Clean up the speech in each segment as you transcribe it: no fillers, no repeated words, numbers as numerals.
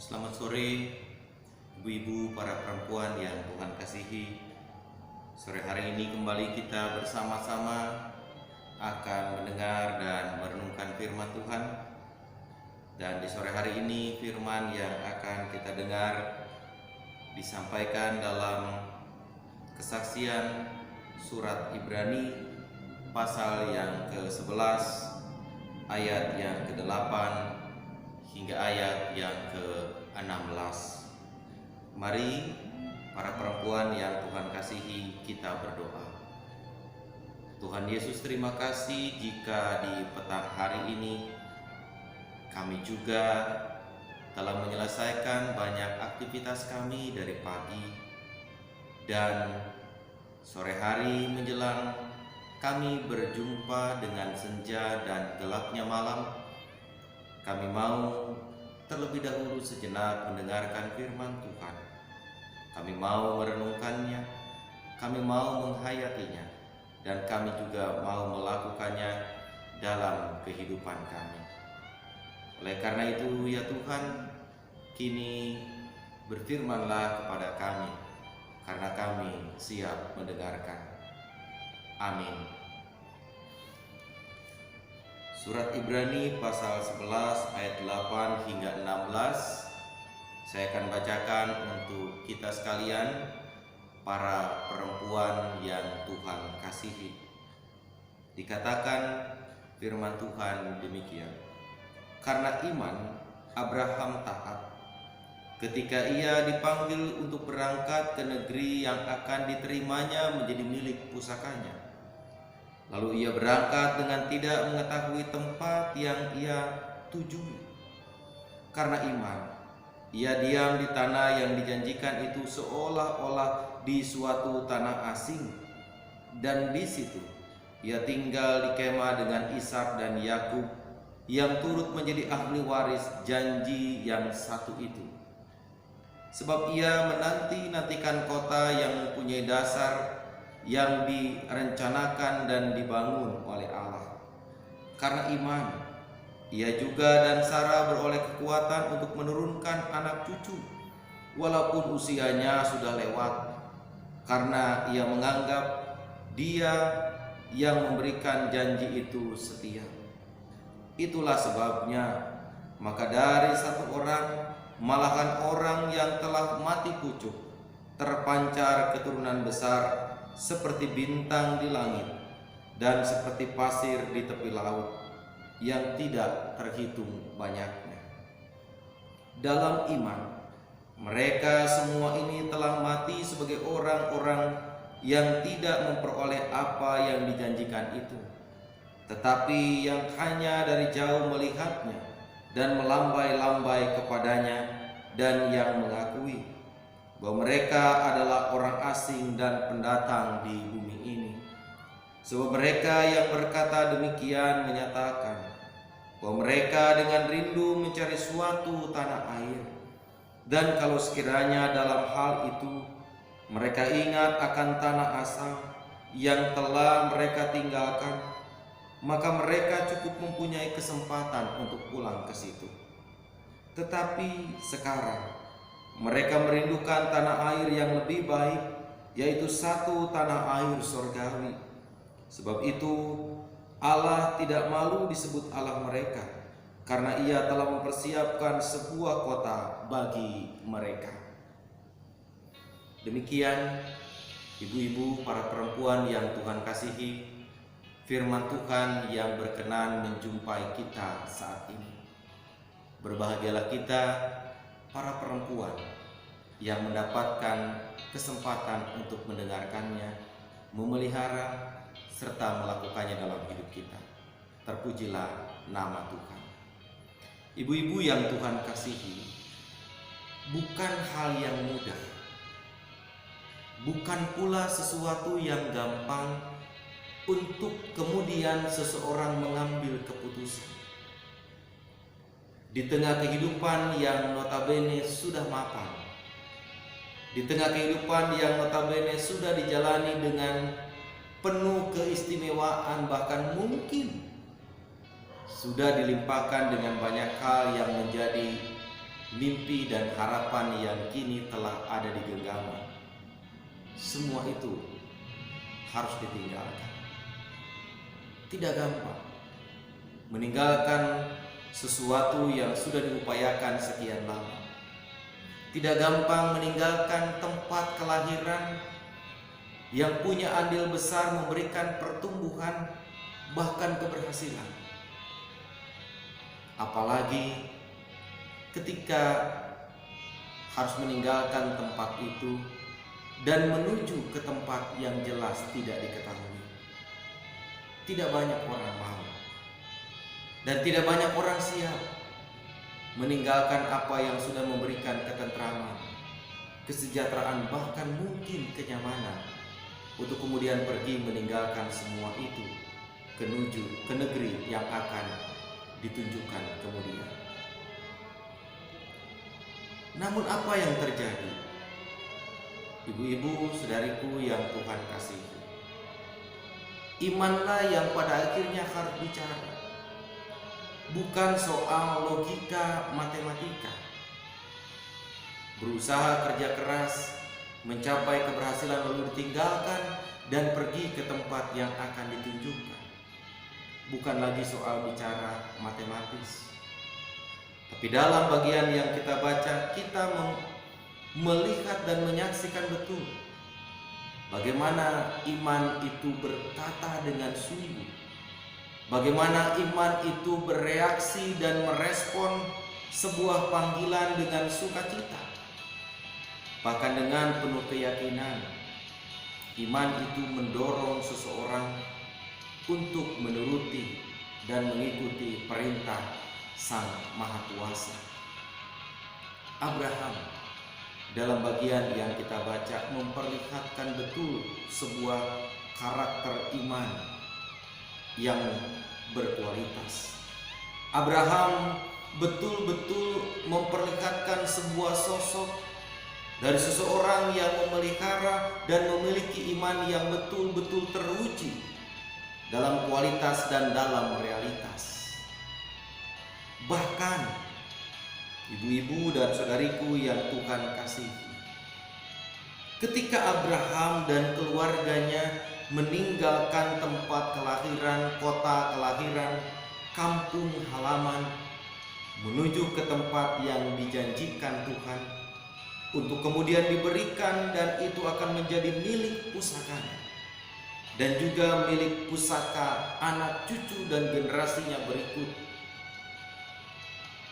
Selamat sore, ibu-ibu, para perempuan yang Tuhan kasihi. Sore hari ini kembali kita bersama-sama akan mendengar dan merenungkan firman Tuhan. Dan di sore hari ini firman yang akan kita dengar disampaikan dalam kesaksian surat Ibrani pasal yang ke-11 ayat yang ke-8 hingga ayat yang ke-16. Mari para perempuan yang Tuhan kasihi, kita berdoa. Tuhan Yesus, terima kasih jika di petang hari ini kami juga telah menyelesaikan banyak aktivitas kami dari pagi, dan sore hari menjelang kami berjumpa dengan senja dan gelapnya malam. Kami mau terlebih dahulu sejenak mendengarkan firman Tuhan. Kami mau merenungkannya, kami mau menghayatinya, dan kami juga mau melakukannya dalam kehidupan kami. Oleh karena itu, ya Tuhan, kini berfirmanlah kepada kami, karena kami siap mendengarkan. Amin. Surat Ibrani pasal 11 ayat 8 hingga 16 saya akan bacakan untuk kita sekalian, para perempuan yang Tuhan kasihi. Dikatakan firman Tuhan demikian: karena iman Abraham taat ketika ia dipanggil untuk berangkat ke negeri yang akan diterimanya menjadi milik pusakanya. Lalu ia berangkat dengan tidak mengetahui tempat yang ia tujui. Karena iman, ia diam di tanah yang dijanjikan itu seolah-olah di suatu tanah asing, dan di situ ia tinggal di kemah dengan Ishak dan Yakub yang turut menjadi ahli waris janji yang satu itu. Sebab ia menanti-nantikan kota yang mempunyai dasar, yang direncanakan dan dibangun oleh Allah. Karena iman, ia juga dan Sarah beroleh kekuatan untuk menurunkan anak cucu, walaupun usianya sudah lewat, karena ia menganggap Dia yang memberikan janji itu setia. Itulah sebabnya, maka dari satu orang, malahan orang yang telah mati pucuk, terpancar keturunan besar seperti bintang di langit dan seperti pasir di tepi laut yang tidak terhitung banyaknya. Dalam iman, mereka semua ini telah mati sebagai orang-orang yang tidak memperoleh apa yang dijanjikan itu, tetapi yang hanya dari jauh melihatnya dan melambai-lambai kepadanya, dan yang mengakui bahwa mereka adalah orang asing dan pendatang di bumi ini. Sebab mereka yang berkata demikian menyatakan bahwa mereka dengan rindu mencari suatu tanah air, dan kalau sekiranya dalam hal itu mereka ingat akan tanah asal yang telah mereka tinggalkan, maka mereka cukup mempunyai kesempatan untuk pulang ke situ. Tetapi sekarang mereka merindukan tanah air yang lebih baik, yaitu satu tanah air surgawi. Sebab itu Allah tidak malu disebut Allah mereka, karena Ia telah mempersiapkan sebuah kota bagi mereka. Demikian, ibu-ibu, para perempuan yang Tuhan kasihi, firman Tuhan yang berkenan menjumpai kita saat ini. Berbahagialah kita, para perempuan yang mendapatkan kesempatan untuk mendengarkannya, memelihara, serta melakukannya dalam hidup kita. Terpujilah nama Tuhan. Ibu-ibu yang Tuhan kasihi, bukan hal yang mudah, bukan pula sesuatu yang gampang untuk kemudian seseorang mengambil keputusan di tengah kehidupan yang notabene sudah mapan, di tengah kehidupan yang notabene sudah dijalani dengan penuh keistimewaan, bahkan mungkin sudah dilimpahkan dengan banyak hal yang menjadi mimpi dan harapan yang kini telah ada di genggaman. Semua itu harus ditinggalkan. Tidak gampang meninggalkan sesuatu yang sudah diupayakan sekian lama. Tidak gampang meninggalkan tempat kelahiran yang punya andil besar memberikan pertumbuhan bahkan keberhasilan. Apalagi ketika harus meninggalkan tempat itu dan menuju ke tempat yang jelas tidak diketahui. Tidak banyak orang mau dan tidak banyak orang siap meninggalkan apa yang sudah memberikan ketentraman, kesejahteraan, bahkan mungkin kenyamanan, untuk kemudian pergi meninggalkan semua itu menuju ke negeri yang akan ditunjukkan kemudian. Namun apa yang terjadi? Ibu-ibu, saudariku yang Tuhan kasihi, imanlah yang pada akhirnya harus bicara. Bukan soal logika matematika. Berusaha kerja keras, mencapai keberhasilan lalu ditinggalkan dan pergi ke tempat yang akan ditunjukkan. Bukan lagi soal bicara matematis. Tapi dalam bagian yang kita baca, kita melihat dan menyaksikan betul bagaimana iman itu berkata dengan sungguh. Bagaimana iman itu bereaksi dan merespon sebuah panggilan dengan sukacita. Bahkan dengan penuh keyakinan, iman itu mendorong seseorang untuk menuruti dan mengikuti perintah Sang Maha Kuasa. Abraham dalam bagian yang kita baca memperlihatkan betul sebuah karakter iman yang berkualitas. Abraham betul-betul memperlihatkan sebuah sosok dari seseorang yang memelihara dan memiliki iman yang betul-betul teruji dalam kualitas dan dalam realitas. Bahkan ibu-ibu dan saudariku yang Tuhan kasihi, ketika Abraham dan keluarganya meninggalkan tempat kelahiran, kota kelahiran, kampung halaman, menuju ke tempat yang dijanjikan Tuhan untuk kemudian diberikan, dan itu akan menjadi milik pusakanya dan juga milik pusaka anak cucu dan generasinya berikut.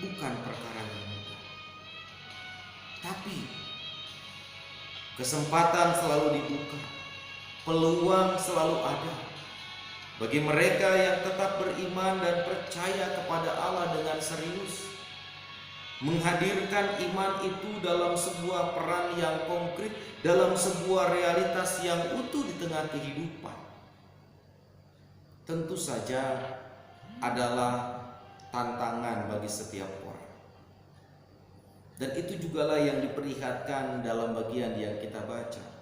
Bukan perkara yang mudah, tapi kesempatan selalu dibuka. Peluang selalu ada bagi mereka yang tetap beriman dan percaya kepada Allah dengan serius, menghadirkan iman itu dalam sebuah peran yang konkret, dalam sebuah realitas yang utuh di tengah kehidupan. Tentu saja adalah tantangan bagi setiap orang, dan itu jugalah yang diperlihatkan dalam bagian yang kita baca.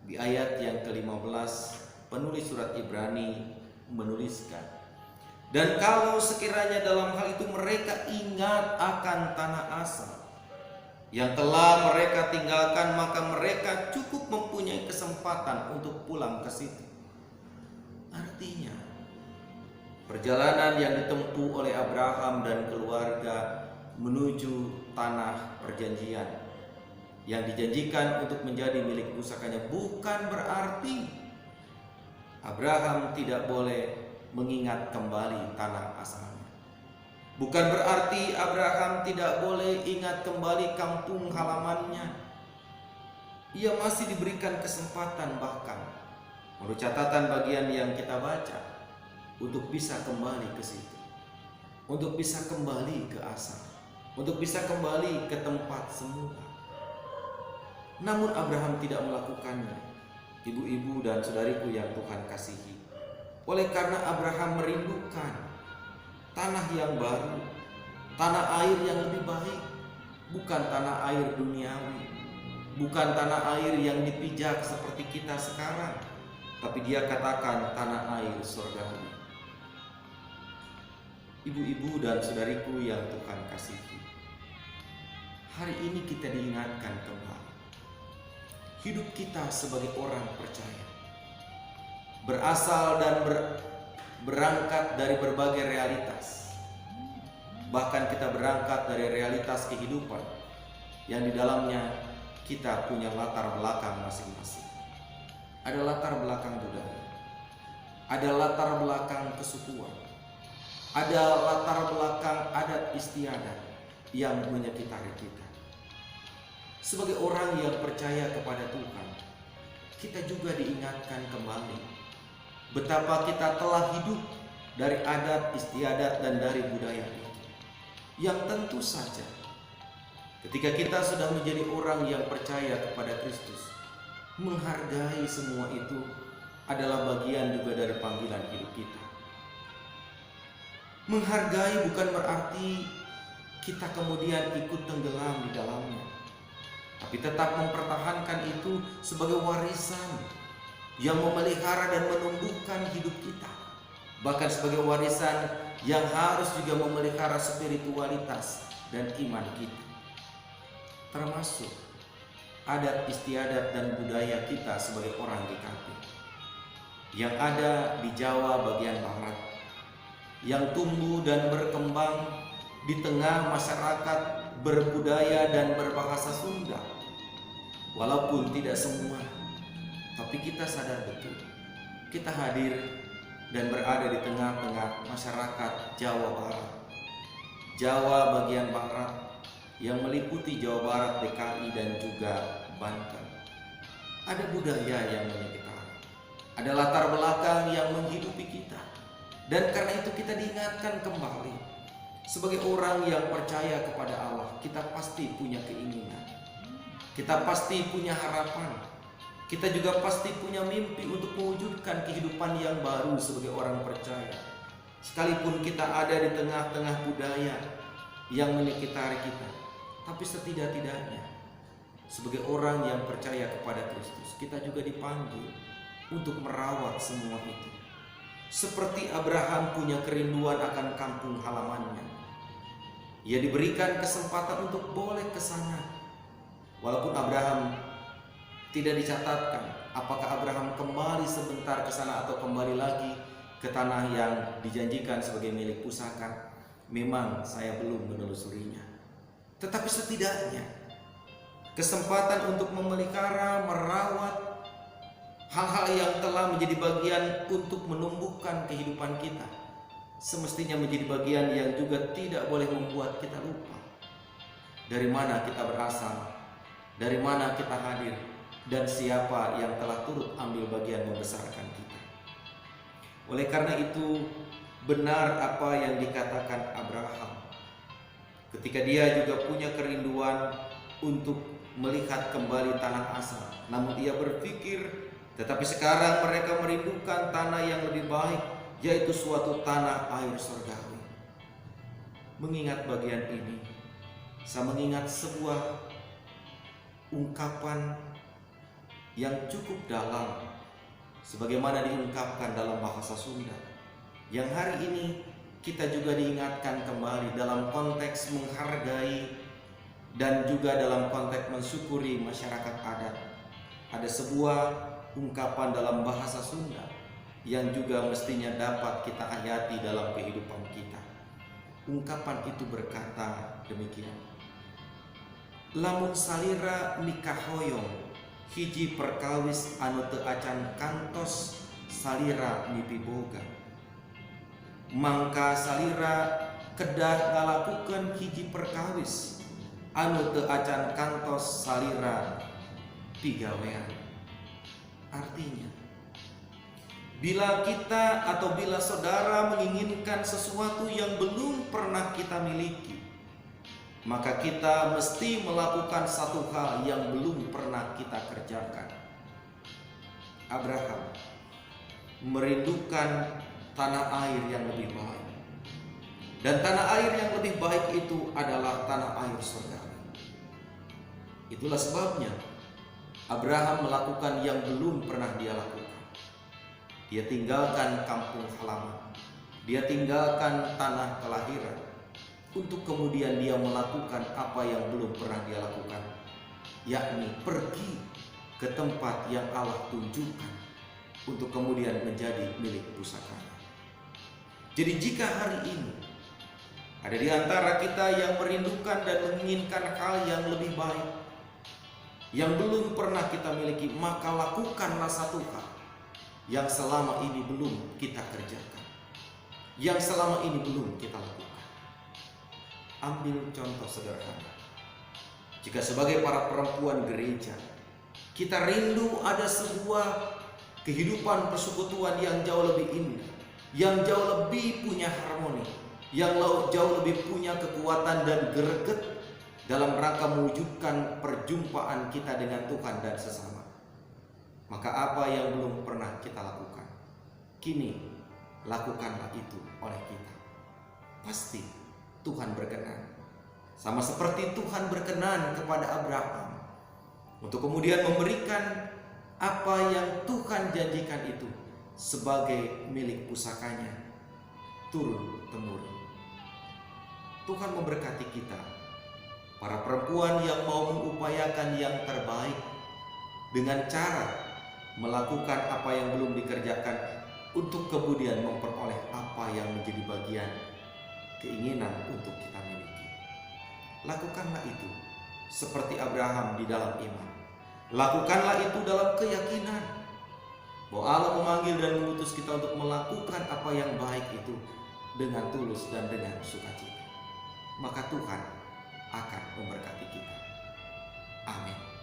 Di ayat yang ke-15, penulis surat Ibrani menuliskan, dan kalau sekiranya dalam hal itu mereka ingat akan tanah asal yang telah mereka tinggalkan, maka mereka cukup mempunyai kesempatan untuk pulang ke situ. Artinya, perjalanan yang ditempuh oleh Abraham dan keluarga menuju tanah perjanjian yang dijanjikan untuk menjadi milik pusakanya bukan berarti Abraham tidak boleh mengingat kembali tanah asalnya. Bukan berarti Abraham tidak boleh ingat kembali kampung halamannya. Ia masih diberikan kesempatan, bahkan menurut catatan bagian yang kita baca, untuk bisa kembali ke situ, untuk bisa kembali ke asal, untuk bisa kembali ke tempat semula. Namun Abraham tidak melakukannya, ibu-ibu dan saudariku yang Tuhan kasihi. Oleh karena Abraham merindukan tanah yang baru, tanah air yang lebih baik, bukan tanah air duniawi, bukan tanah air yang dipijak seperti kita sekarang, tapi dia katakan tanah air surgawi. Ibu-ibu dan saudariku yang Tuhan kasihi, hari ini kita diingatkan kembali. Hidup kita sebagai orang percaya berasal dan berangkat dari berbagai realitas. Bahkan kita berangkat dari realitas kehidupan yang di dalamnya kita punya latar belakang masing-masing. Ada latar belakang budaya, ada latar belakang kesukuan, ada latar belakang adat istiadat yang menyekitari kita. Sebagai orang yang percaya kepada Tuhan, kita juga diingatkan kembali betapa kita telah hidup dari adat istiadat dan dari budaya itu. Yang tentu saja ketika kita sudah menjadi orang yang percaya kepada Kristus, menghargai semua itu adalah bagian juga dari panggilan hidup kita. Menghargai bukan berarti kita kemudian ikut tenggelam di dalamnya, tapi tetap mempertahankan itu sebagai warisan yang memelihara dan menumbuhkan hidup kita. Bahkan sebagai warisan yang harus juga memelihara spiritualitas dan iman kita. Termasuk adat istiadat dan budaya kita sebagai orang GKP yang ada di Jawa bagian barat, yang tumbuh dan berkembang di tengah masyarakat berbudaya dan berbahasa Sunda. Walaupun tidak semua, tapi kita sadar betul kita hadir dan berada di tengah-tengah masyarakat Jawa Barat, Jawa bagian barat yang meliputi Jawa Barat, DKI dan juga Banten. Ada budaya yang menyekitari, ada latar belakang yang menghidupi kita, dan karena itu kita diingatkan kembali sebagai orang yang percaya kepada Allah. Kita pasti punya keinginan, kita pasti punya harapan, kita juga pasti punya mimpi untuk mewujudkan kehidupan yang baru sebagai orang percaya. Sekalipun kita ada di tengah-tengah budaya yang menyekitari kita, tapi setidak-tidaknya sebagai orang yang percaya kepada Kristus, kita juga dipanggil untuk merawat semua itu. Seperti Abraham punya kerinduan akan kampung halamannya, ia diberikan kesempatan untuk boleh ke sana. Walaupun Abraham tidak dicatatkan apakah Abraham kembali sebentar ke sana atau kembali lagi ke tanah yang dijanjikan sebagai milik pusaka, memang saya belum menelusurinya. Tetapi setidaknya kesempatan untuk memelihara, merawat hal-hal yang telah menjadi bagian untuk menumbuhkan kehidupan kita, semestinya menjadi bagian yang juga tidak boleh membuat kita lupa dari mana kita berasal, dari mana kita hadir, dan siapa yang telah turut ambil bagian membesarkan kita. Oleh karena itu, benar apa yang dikatakan Abraham ketika dia juga punya kerinduan untuk melihat kembali tanah asal. Namun ia berpikir, tetapi sekarang mereka merindukan tanah yang lebih baik, yaitu suatu tanah air surgawi. Mengingat bagian ini, saya mengingat sebuah ungkapan yang cukup dalam, sebagaimana diungkapkan dalam bahasa Sunda, yang hari ini kita juga diingatkan kembali dalam konteks menghargai dan juga dalam konteks mensyukuri masyarakat adat. Ada sebuah ungkapan dalam bahasa Sunda yang juga mestinya dapat kita hayati dalam kehidupan kita. Ungkapan itu berkata demikian: lamun salira nikahoyong hiji perkawis anu teu acan kantos salira mimpi boga, mangka salira kedah ngalakukeun hiji perkawis anu teu acan kantos salira pigawean. Artinya, bila kita atau bila saudara menginginkan sesuatu yang belum pernah kita miliki, maka kita mesti melakukan satu hal yang belum pernah kita kerjakan. Abraham merindukan tanah air yang lebih baik, dan tanah air yang lebih baik itu adalah tanah air surgawi. Itulah sebabnya Abraham melakukan yang belum pernah dia lakukan. Dia tinggalkan kampung halaman, dia tinggalkan tanah kelahiran, untuk kemudian dia melakukan apa yang belum pernah dia lakukan, yakni pergi ke tempat yang Allah tunjukkan untuk kemudian menjadi milik pusakanya. Jadi jika hari ini ada di antara kita yang merindukan dan menginginkan hal yang lebih baik, yang belum pernah kita miliki, maka lakukanlah satu hal yang selama ini belum kita kerjakan, yang selama ini belum kita lakukan. Ambil contoh sederhana. Jika sebagai para perempuan gereja, kita rindu ada sebuah kehidupan persekutuan yang jauh lebih indah, yang jauh lebih punya harmoni, yang jauh lebih punya kekuatan dan greget dalam rangka mewujudkan perjumpaan kita dengan Tuhan dan sesama. Maka apa yang belum pernah kita lakukan, kini lakukanlah itu oleh kita. Pasti Tuhan berkenan. Sama seperti Tuhan berkenan kepada Abraham untuk kemudian memberikan apa yang Tuhan janjikan itu sebagai milik pusakanya turun temurun. Tuhan memberkati kita, para perempuan yang mau mengupayakan yang terbaik dengan cara melakukan apa yang belum dikerjakan untuk kemudian memperoleh apa yang menjadi bagian keinginan untuk kita miliki. Lakukanlah itu seperti Abraham di dalam iman. Lakukanlah itu dalam keyakinan bahwa Allah memanggil dan mengutus kita untuk melakukan apa yang baik itu dengan tulus dan dengan sukacita. Maka Tuhan akan memberkati kita. Amin.